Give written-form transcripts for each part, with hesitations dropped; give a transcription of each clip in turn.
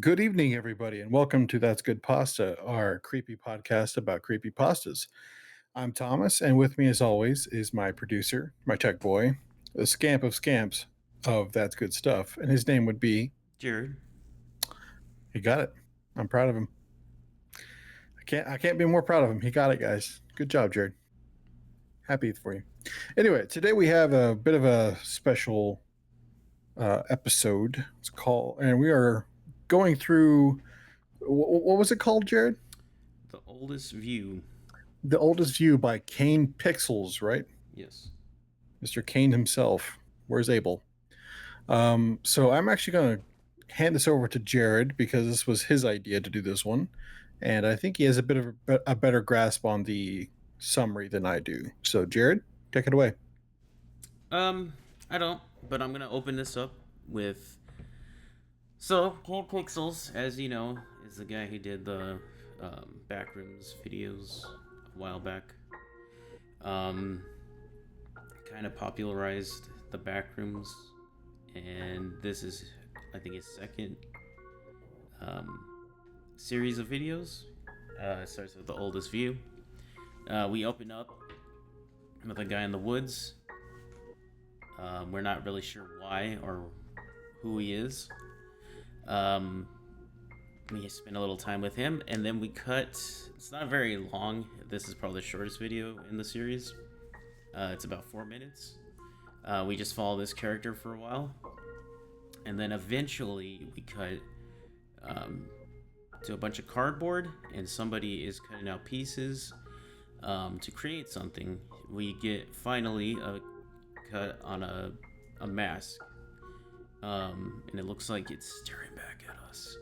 Good evening, everybody, and welcome to That's Good Pasta, our creepy podcast about creepy pastas. I'm Thomas, and with me, as always, is my producer, my tech boy, the scamp of scamps of That's Good Stuff, and his name would be. Jared. He got it. I'm proud of him. I can't be more proud of him. He got it, guys. Good job, Jared. Happy for you. Anyway, today we have a bit of a special episode. It's called, and we are going through. What was it called, Jared? The oldest view. The Oldest View by Kane Pixels, right? Yes. Mr. Kane himself. Where's Abel? So I'm actually going to hand this over to Jared because this was his idea to do this one. And I think he has a bit of a better grasp on the summary than I do. So, Jared, take it away. I don't, but I'm gonna open this up with. So, Kane Pixels, as you know, is the guy who did the Backrooms videos a while back. Um, kind of popularized the Backrooms, and this is, I think, his second um, series of videos. It starts with the oldest view. We open up with a guy in the woods. We're not really sure why or who he is. We spend a little time with him, and then we cut. It's not very long. This is probably the shortest video in the series. It's about 4 minutes. We just follow this character for a while, and then eventually we cut to a bunch of cardboard, and somebody is cutting out pieces to create something. We get finally a cut on a mask, and it looks like it's staring back at us.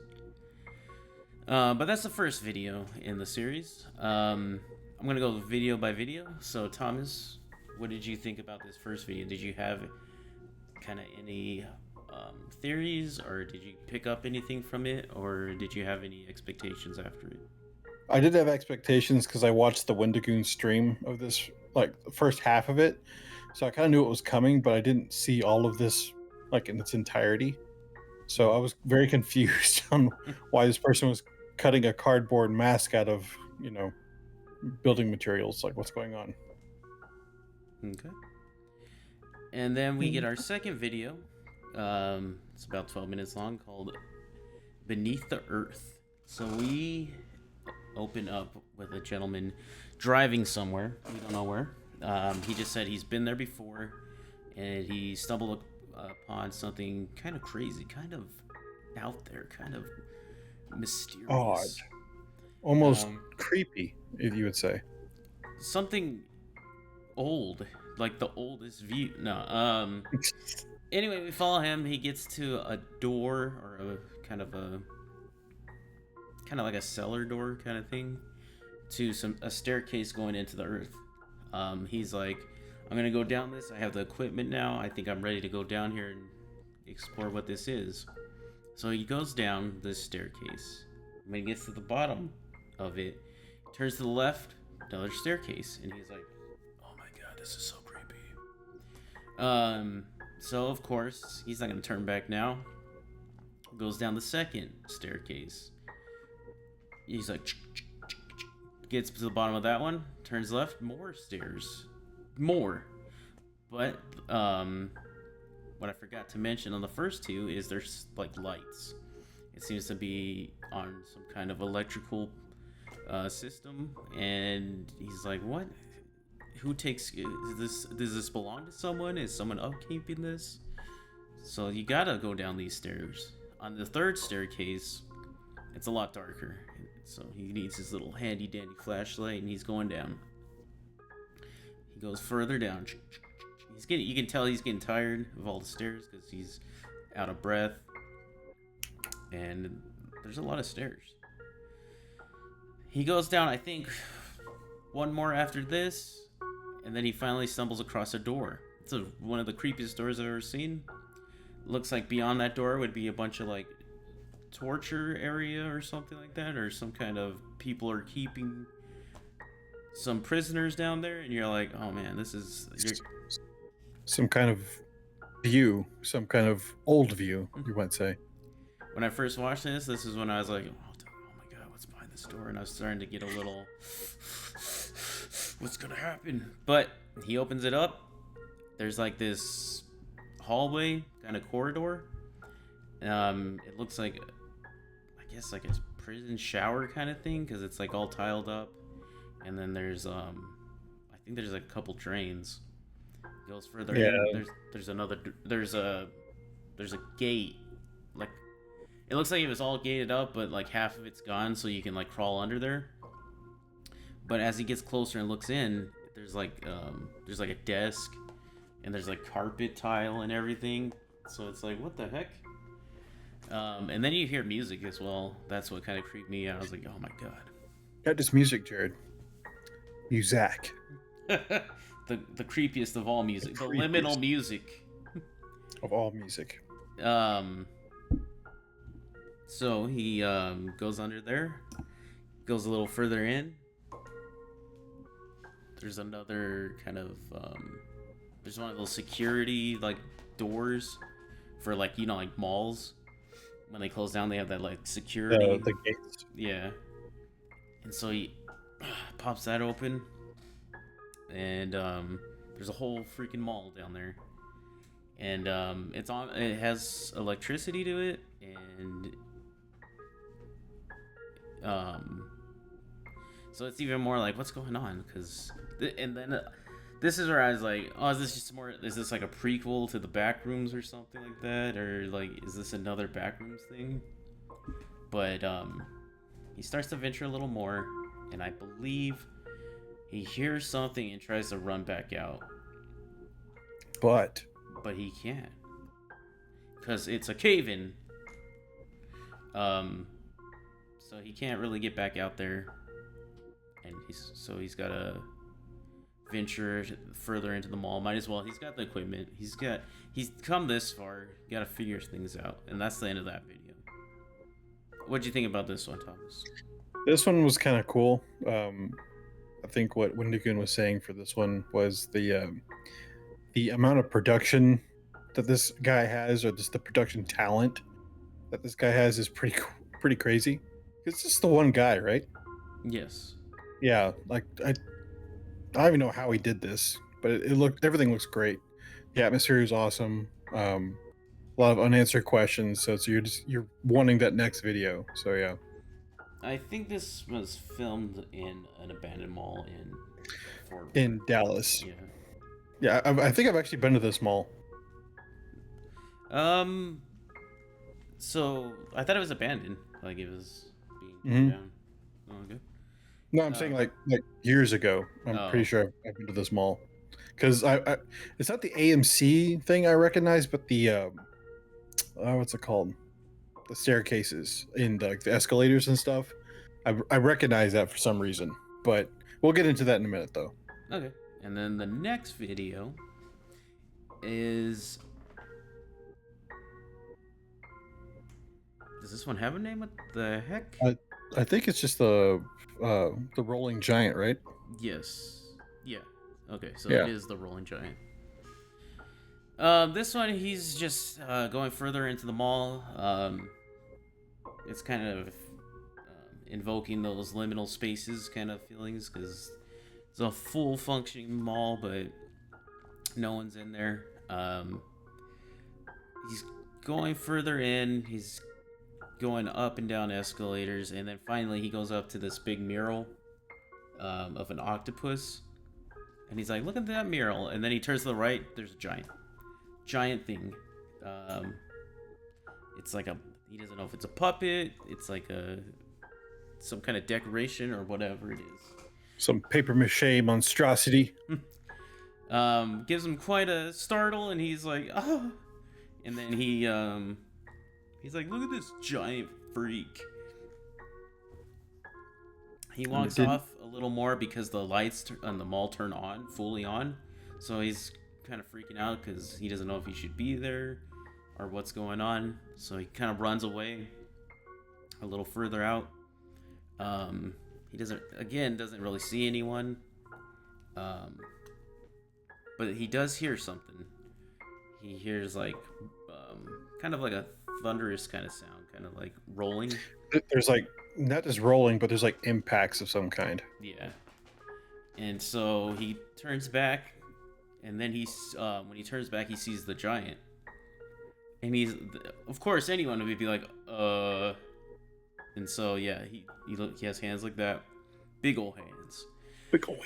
But that's the first video in the series. I'm gonna go video by video. So Thomas, what did you think about this first video? Did you have kind of any theories, or did you pick up anything from it, or did you have any expectations after it? I did have expectations because I watched the Wendigoon stream of this, like the first half of it. So I kind of knew it was coming, but I didn't see all of this like in its entirety. So I was very confused on why this person was cutting a cardboard mask out of, building materials. Like, what's going on? Okay. And then we get our second video. It's about 12 minutes long, called Beneath the Earth. So we open up with a gentleman driving somewhere. We don't know where. He just said he's been there before, and he stumbled upon something kind of crazy, kind of out there, kind of mysterious. Odd. Almost creepy, if you would say. Something old, like the oldest view. No. Anyway, we follow him. He gets to a door, or a kind of like a cellar door kind of thing, to a staircase going into the earth. He's like, I'm gonna go down this. I have the equipment now. I think I'm ready to go down here and explore what this is. So he goes down this staircase. When he gets to the bottom of it, he turns to the left, another staircase, and he's like, "Oh my god, this is so creepy." So of course he's not gonna turn back now. Goes down the second staircase. He's like, gets to the bottom of that one, turns left, more stairs, more. But what I forgot to mention on the first two is there's like lights. It seems to be on some kind of electrical system, and he's like, "What? Who takes this? Does this belong to someone? Is someone upkeeping this?" So you gotta go down these stairs. On the third staircase, it's a lot darker, so he needs his little handy dandy flashlight, and he's going down. He goes further down. You can tell he's getting tired of all the stairs because he's out of breath, and there's a lot of stairs. He goes down, I think, one more after this, and then he finally stumbles across a door. It's one of the creepiest doors I've ever seen. Looks like beyond that door would be a bunch of like torture area or something like that, or some kind of people are keeping some prisoners down there, and you're like, oh man, this is some kind of view, some kind of old view, you might say. when I first watched this is when I was like, oh my god, what's behind this door? And I was starting to get a little, what's gonna happen? But he opens it up. There's like this hallway kind of corridor. It looks like, I guess like a prison shower kind of thing because it's like all tiled up. And then there's I think there's a couple drains. Goes further in. There's a gate. Like it looks like it was all gated up, but like half of it's gone, so you can like crawl under there. But as he gets closer and looks in, there's like a desk, and there's like carpet tile and everything. So it's like, what the heck? And then you hear music as well. That's what kind of creeped me out. I was like, oh my god. Not just music, Jared. Muzak. the creepiest of all music. The liminal music. Of all music. So he goes under there. Goes a little further in. There's another kind of there's one of those security like doors for like, you know, like malls. When they close down, they have that like security. The gates. Yeah. And so he pops that open, and there's a whole freaking mall down there, and it's on. It has electricity to it, and so it's even more like, what's going on? Because and then this is where I was like, oh, is this just more? Is this like a prequel to the Backrooms or something like that, or like is this another Backrooms thing? But he starts to venture a little more, and I believe he hears something and tries to run back out. But he can't, because it's a cave-in. So he can't really get back out there, and he's got to venture further into the mall. Might as well. He's got the equipment. He's come this far. Got to figure things out, and that's the end of that video. What'd you think about this one, Thomas? this one was kind of cool. I think what Wendigoon was saying for this one was the amount of production that this guy has, or just the production talent that this guy has, is pretty crazy. It's just the one guy, right? Yes. Yeah, like I don't even know how he did this, but everything looks great. The atmosphere is awesome. A lot of unanswered questions, so you're wanting that next video. So yeah. I think this was filmed in an abandoned mall in Fort In Dallas. Yeah. Yeah, I think I've actually been to this mall. So I thought it was abandoned, like it was being torn down. Oh, okay. No, I'm saying like years ago. I'm pretty sure I've been to this mall, because I it's not the AMC thing I recognize, but the what's it called? The staircases in the escalators and stuff. I recognize that for some reason, but we'll get into that in a minute, though. Okay. And then the next video is. Does this one have a name? What the heck? I think it's just the rolling giant, right? Yes. Yeah. Okay, so Yeah. it is the Rolling Giant. This one, he's just going further into the mall. It's kind of invoking those liminal spaces kind of feelings, because it's a full functioning mall, but no one's in there. He's going further in. He's going up and down escalators, and then finally he goes up to this big mural of an octopus, and he's like, look at that mural. And then he turns to the right, there's a giant thing. It's like he doesn't know if it's a puppet, it's like some kind of decoration or whatever it is. Some paper mache monstrosity. Gives him quite a startle, and he's like, oh. And then he's like, look at this giant freak. He walks off a little more because the lights on the mall turn on, fully on. So he's kind of freaking out because he doesn't know if he should be there or what's going on. So he kind of runs away a little further out. He doesn't really see anyone. But he does hear something. He hears like kind of like a thunderous kind of sound, kind of like rolling. There's like not just rolling, but there's like impacts of some kind. Yeah. And so he turns back, and then he's when he turns back, he sees the giant, and he's, of course, anyone would be like, And so yeah, he has hands like that, big old hands. Big ol'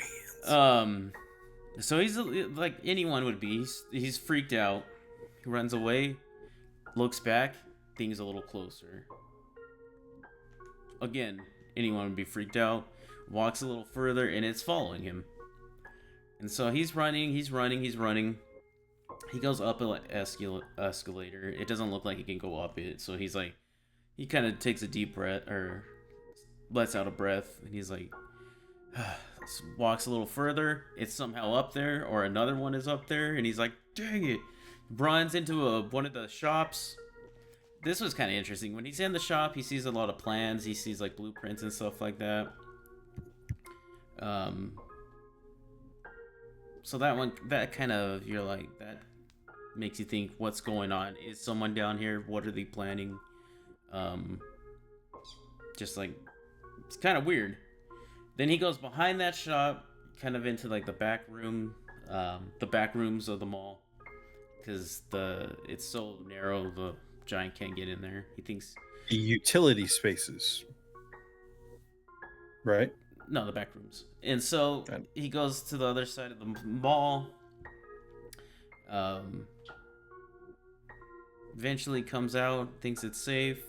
hands. So he's like anyone would be. He's freaked out. He runs away, looks back, things a little closer. Again, anyone would be freaked out. Walks a little further, and it's following him. And so he's running. He goes up an escalator. It doesn't look like he can go up it. So he's like, he kind of takes a deep breath, or lets out a breath, and he's like, walks a little further. It's somehow up there, or another one is up there, and he's like, dang it. Runs into one of the shops. This was kind of interesting. When he's in the shop, he sees a lot of plans. He sees like blueprints and stuff like that. So that kind of, you're like, that makes you think, what's going on? Is someone down here? What are they planning? Just like, it's kind of weird. Then he goes behind that shop, kind of into like the back rooms of the mall, because it's so narrow, the giant can't get in there. He thinks The utility spaces, right? no, the back rooms. And so he goes to the other side of the mall. Eventually comes out, thinks it's safe.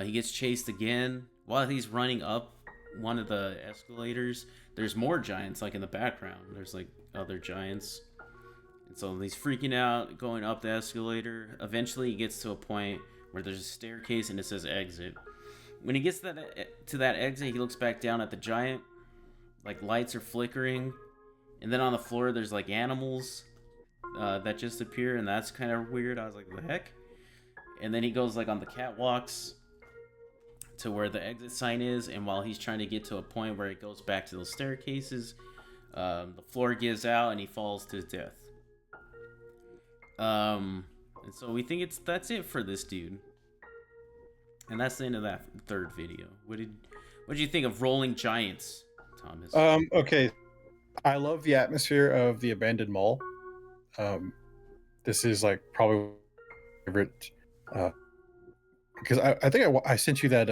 He gets chased again. While he's running up one of the escalators, there's more giants like in the background. There's like other giants. And so he's freaking out, going up the escalator. Eventually he gets to a point where there's a staircase and it says exit. When he gets to that exit, he looks back down at the giant. Like lights are flickering. And then on the floor there's like animals that just appear, and that's kind of weird. I was like, the heck? And then he goes like on the catwalks to where the exit sign is, and while he's trying to get to a point where it goes back to those staircases, the floor gives out and he falls to his death. And so we think that's it for this dude. And that's the end of that third video. What did you think of Rolling Giants, Thomas? Okay. I love the atmosphere of the abandoned mall. This is like probably my favorite, because I think I sent you that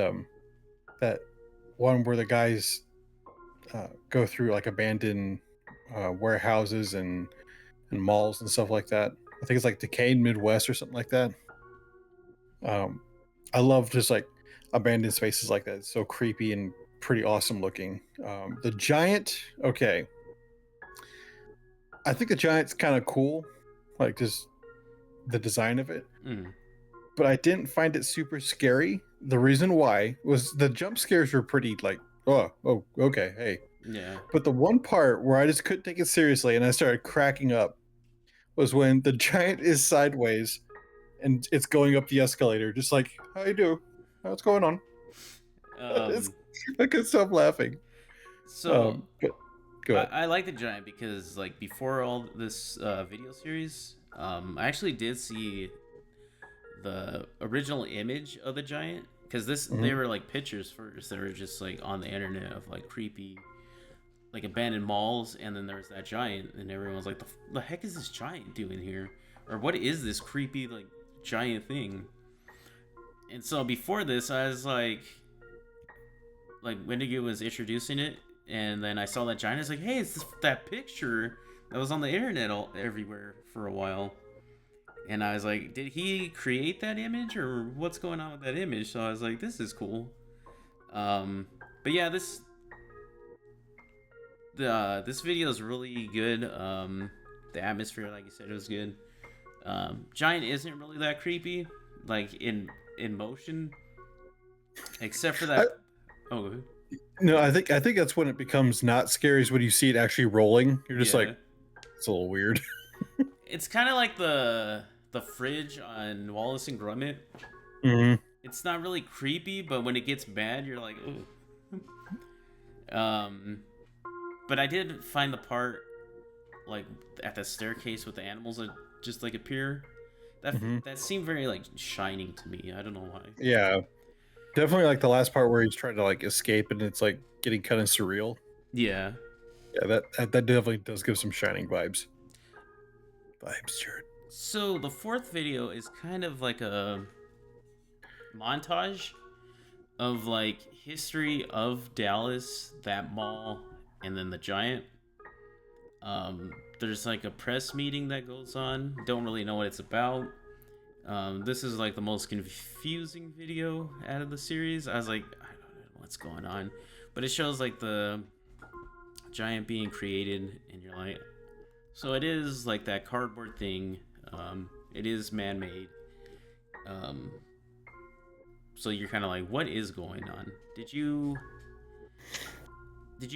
that one where the guys go through like abandoned warehouses and malls and stuff like that. I think it's like the Kane Midwest or something like that. I love just like abandoned spaces like that. It's so creepy and pretty awesome looking. The giant, okay. I think the giant's kind of cool, like just the design of it. But I didn't find it super scary. The reason why was the jump scares were pretty like, oh, okay, hey. Yeah. But the one part where I just couldn't take it seriously and I started cracking up was when the giant is sideways and it's going up the escalator, just like, how you do? What's going on? I couldn't stop laughing. So but go ahead. I like the giant because like before all this video series, I actually did see the original image of the giant, because they were like pictures first. They were just like on the internet of like creepy, like abandoned malls, and then there's that giant, and everyone was like, the heck is this giant doing here? Or what is this creepy like giant thing? And so before this, I was like Wendigo was introducing it, and then I saw that giant. I was like, hey, it's that picture that was on the internet everywhere for a while. And I was like, did he create that image, or what's going on with that image? So I was like, this is cool. But yeah, this video is really good. The atmosphere, like you said, was good. Giant isn't really that creepy, like in motion, except for that. Go ahead. No, I think that's when it becomes not scary, is when you see it actually rolling. You're just like, it's a little weird. It's kind of like the fridge on Wallace and Gromit. Mm-hmm. It's not really creepy, but when it gets bad, you're like, ooh. But I did find the part like at the staircase with the animals that just like appear. Hmm. that seemed very like shining to me. I don't know why. Yeah, definitely like the last part where he's trying to like escape and it's like getting kind of surreal. Yeah. Yeah, that definitely does give some Shining vibes. Vibes, Jared. So the fourth video is kind of like a montage of like history of Dallas, that mall, and then the Giant. There's like a press meeting that goes on. Don't really know what it's about. This is like the most confusing video out of the series. I was like, I don't know what's going on, but it shows like the Giant being created, and you're like, so it is like that cardboard thing. It is man-made. Um, so you're kind of like, what is going on? Did you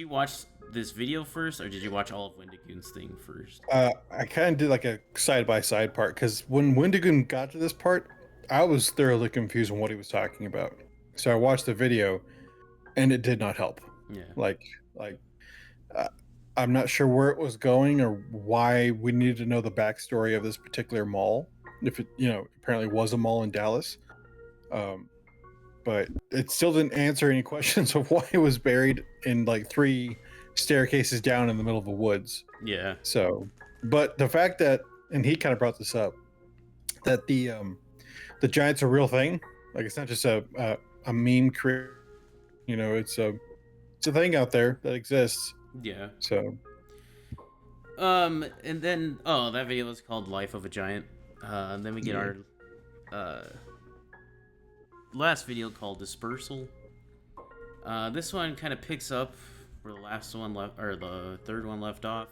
watch this video first, or did you watch all of Wendigoon's thing first? I kind of did like a side by side part because when Wendigoon got to this part, I was thoroughly confused on what he was talking about. So I watched the video, and it did not help. Yeah, Like uh, I'm not sure where it was going or why we needed to know the backstory of this particular mall. If it, apparently was a mall in Dallas, um, but it still didn't answer any questions of why it was buried in like three staircases down in the middle of the woods. yeah, So, but the fact that, and he kind of brought this up, that the Giant's a real thing. Like it's not just a meme create. It's a thing out there that exists. yeah. So And then that video was called "Life of a Giant." Then we get yeah. our uh last video called "Dispersal." This one kind of picks up where the last one left, or the third one left off.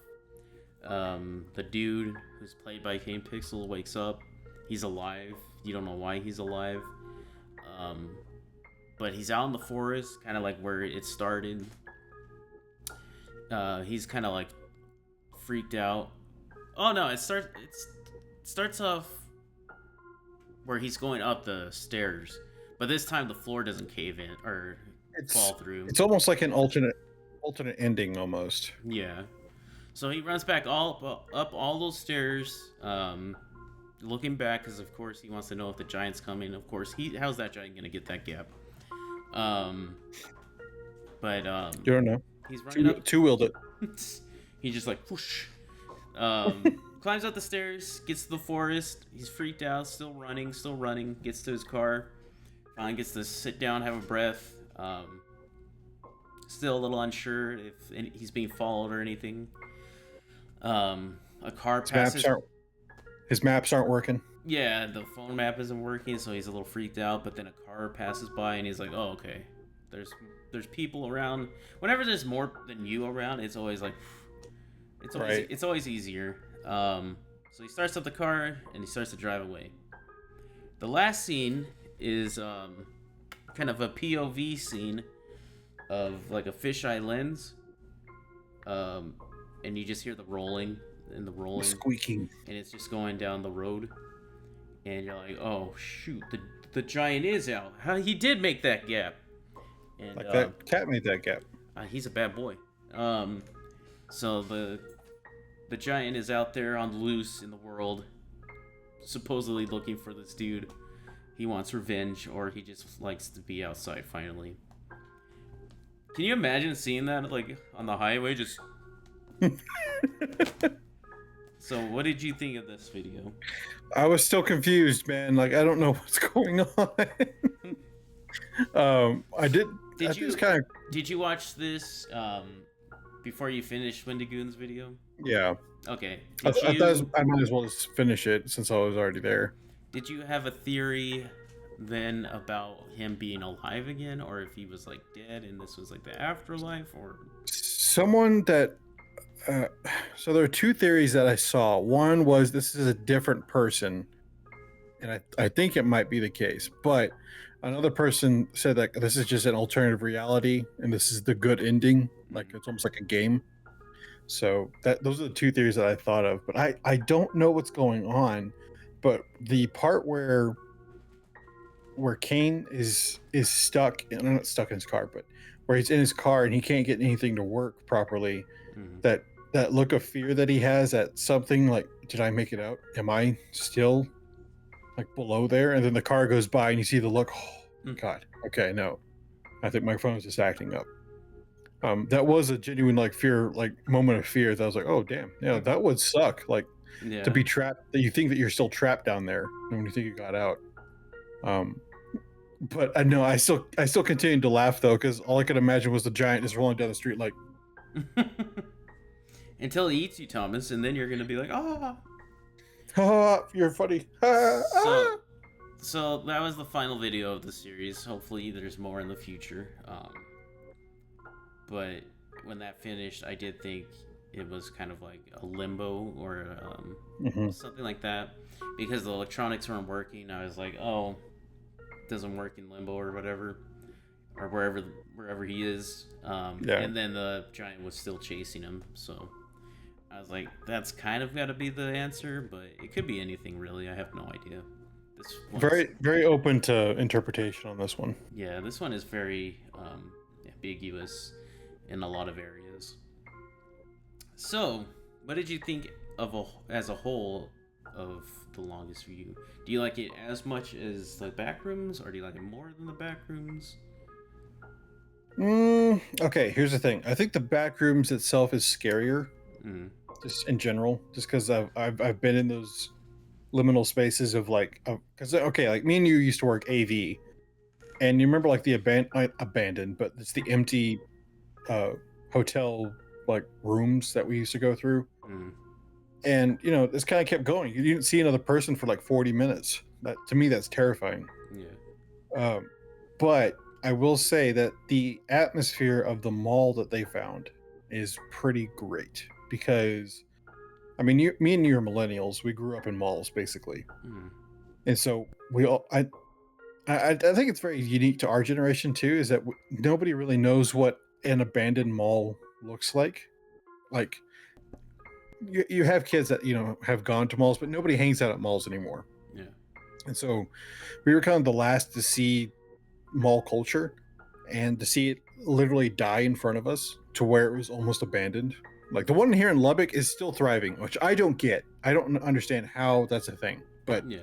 The dude who's played by Kane Pixel wakes up. He's alive. You don't know why he's alive. Um, but he's out in the forest, kind of like where it started. He's kind of like freaked out. Oh no! It starts off where he's going up the stairs, but this time the floor doesn't cave in or it's fall through. it's almost like an alternate ending almost. Yeah. So he runs back up all those stairs, looking back because of course he wants to know if the Giant's coming. Of course, how's that Giant gonna get that gap? Um, but You don't know. he's running up. Two wheeled it. He just like whoosh, climbs up the stairs, gets to the forest. He's freaked out, still running. Gets to his car, finally gets to sit down, have a breath. Still a little unsure if he's being followed or anything. A car passes. His maps aren't working. Yeah, the phone map isn't working, so he's a little freaked out. But then a car passes by, and he's like, "Oh, okay. There's people around. Whenever there's more than you around, it's always like, it's always easier." So he starts up the car and he starts to drive away. The last scene is kind of a POV scene of like a fisheye lens, and you just hear the rolling, Squeaking. and it's just going down the road, and you're like, oh shoot, the Giant is out. He did make that gap, and Like that cat made that gap. he's a bad boy. So the Giant is out there on the loose in the world, supposedly looking for this dude. He wants revenge, or he just likes to be outside finally. Can you imagine seeing that like on the highway? Just. So, what did you think of this video? I was still confused, man. Like I don't know what's going on. I did. Did you watch this before you finished Wendigoon's video? Yeah. Okay. I might as well just finish it since I was already there. Did you have a theory then about him being alive again, or if he was like dead and this was like the afterlife, or Someone that. So there are two theories that I saw. One was this is a different person, and I think it might be the case. But another person said that this is just an alternative reality, and this is the good ending. Like it's almost like a game. So those are the two theories that I thought of. But I don't know what's going on. But the part where Kane is stuck, and not stuck in his car, but where he's in his car and he can't get anything to work properly. Mhm. That look of fear that he has at something like, did I make it out? Am I still like below there, and then the car goes by and you see the look. Oh Mm. God. Okay, no. I think my phone's just acting up. That was a genuine like fear, like moment of fear that I was like, oh damn, yeah, that would suck. Like to Yeah. be trapped, that you think that you're still trapped down there and when you think you got out. Um, but I know I still continued to laugh though, because all I could imagine was the giant just rolling down the street like, Until he eats you, Thomas, and then you're gonna be like, ah. ah, you're funny. Ah, So, ah. so that was the final video of the series. Hopefully, there's more in the future. But when that finished, I did think it was kind of like a limbo or Mhm. something like that, because the electronics weren't working. I was like, oh, it doesn't work in limbo or whatever, or wherever he is. Yeah. And then the giant was still chasing him. So I was like, that's kind of got to be the answer, but it could be anything really. I have no idea. This one's Very, very open to interpretation on this one. Yeah, this one is very ambiguous in a lot of areas. So, what did you think as a whole of the longest view? Do you like it as much as the back rooms, or do you like it more than the back rooms? Okay, here's the thing. I think the back rooms itself is scarier, Mm, just in general, just because I've been in those liminal spaces of like, because okay, like me and you used to work AV, and you remember like the abandoned, but it's the empty uh hotel like rooms that we used to go through, mm, and this kind of kept going. You didn't see another person for like 40 minutes. That to me, that's terrifying. yeah. Um, but I will say that the atmosphere of the mall that they found is pretty great because, I mean, me and you are millennials. We grew up in malls basically, Mm, and so we all. I think it's very unique to our generation too. Is that nobody really knows what an abandoned mall looks like. Like you have kids that have gone to malls, but nobody hangs out at malls anymore. yeah. And so we were kind of the last to see mall culture, and to see it literally die in front of us to where it was almost abandoned. Like the one here in Lubbock is still thriving, which I don't get. I don't understand how that's a thing. Yeah.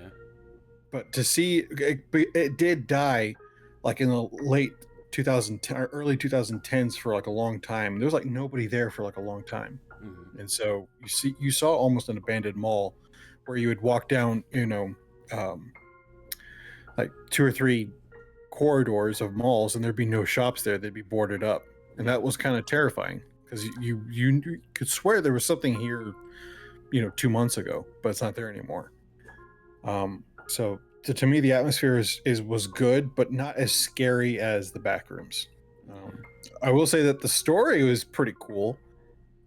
But to see it did die like in the late 2010 or early 2010s for like a long time. There was like nobody there for like a long time. Mm, And so you saw almost an abandoned mall where you would walk down, um, like two or three corridors of malls, and there'd be no shops there. They'd be boarded up, and yeah. that was kind of terrifying because you could swear there was something here, 2 months ago, but it's not there anymore. So to me, the atmosphere was good, but not as scary as the back rooms. Yeah. I will say that the story was pretty cool.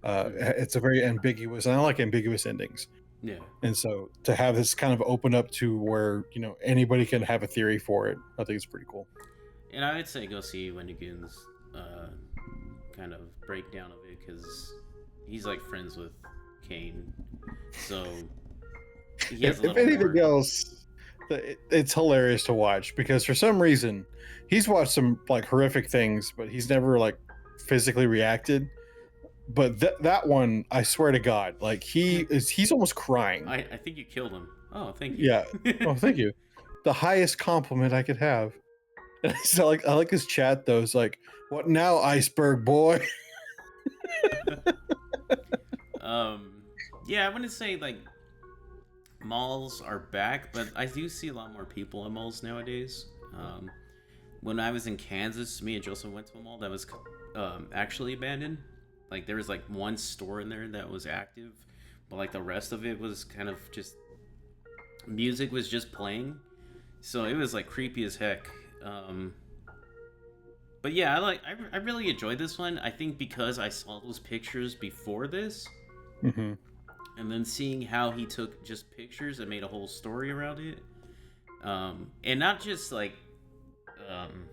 Mm, It's a very ambiguous, and I like ambiguous endings. yeah. And so to have this kind of open up to where anybody can have a theory for it, I think it's pretty cool. And I would say go see Wendigoon's uh, kind of breakdown of it, because he's like friends with Kane, so he has a If little anything more. else, it's hilarious to watch because for some reason he's watched some like horrific things, but he's never like physically reacted. But that one, I swear to God, like he's almost crying. I think you killed him. Oh, thank you. Yeah. Oh, thank you. The highest compliment I could have. And so I like his chat though. It's like, what now, iceberg boy? um, yeah, I wouldn't say like malls are back, but I do see a lot more people in malls nowadays. When I was in Kansas, me and Joseph went to a mall that was actually abandoned. Like there was like one store in there that was active, but like the rest of it was kind of just music was just playing, so it was like creepy as heck. Um, but yeah, I really enjoyed this one. I think because I saw those pictures before this, Hmm. and then seeing how he took just pictures and made a whole story around it, and not just like um,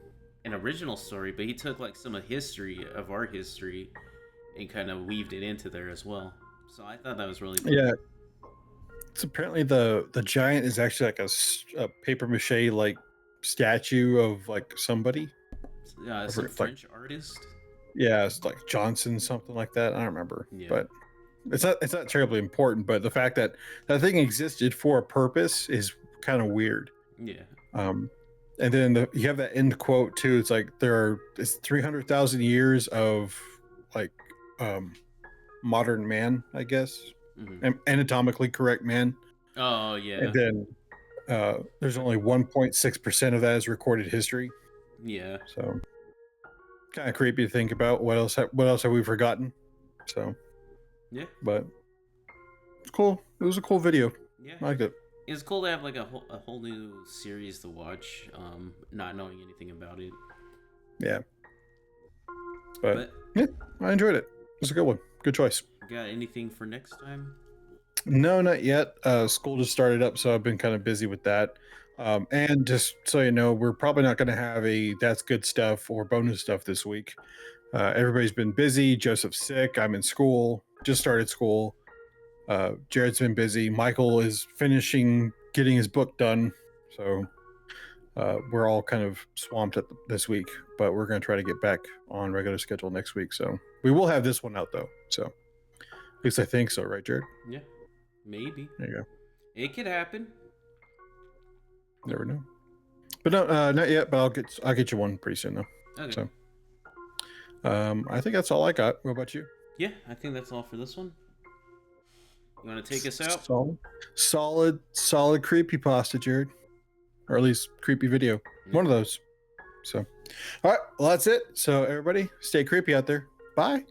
an original story, but he took like some of history of our history and kind of weaved it into there as well. So I thought that was really cool. Yeah. It's apparently the giant is actually like a paper mache like statue of like somebody. Some Like, French artist. yeah, it's like Johnson, something like that. I don't remember, Yeah. but it's not terribly important. But the fact that that thing existed for a purpose is kind of weird. Yeah. And then you have that end quote too. It's like it's 300,000 years of like modern man, I guess, anatomically correct man, Oh and yeah. then there's only 1.6% of that is recorded history. Yeah. So kind of creepy to think about. What else have we forgotten? So Yeah. but it's cool. It was a cool video. Yeah. I liked it. It's cool to have like a whole new series to watch, not knowing anything about it. Yeah. But yeah, I enjoyed it. It was a good one. Good choice. Got anything for next time? No, not yet. School just started up, so I've been kind of busy with that. And just so you know, we're probably not going to have a that's good stuff or bonus stuff this week. Everybody's been busy. Joseph's sick. I'm in school. Just started school. Jared's been busy. Michael is finishing getting his book done. So we're all kind of swamped this week, but we're going to try to get back on regular schedule next week. So we will have this one out though. So at least I think so, right, Jared? Yeah, maybe. There you go. It could happen. Never know. But no, not yet. But I'll get you one pretty soon though. Okay. So I think that's all I got. What about you? Yeah, I think that's all for this one. You want to take us out? Solid creepy pasta, Jared, or at least creepy video. Yeah. One of those. So, all right. Well, that's it. So everybody, stay creepy out there. Bye.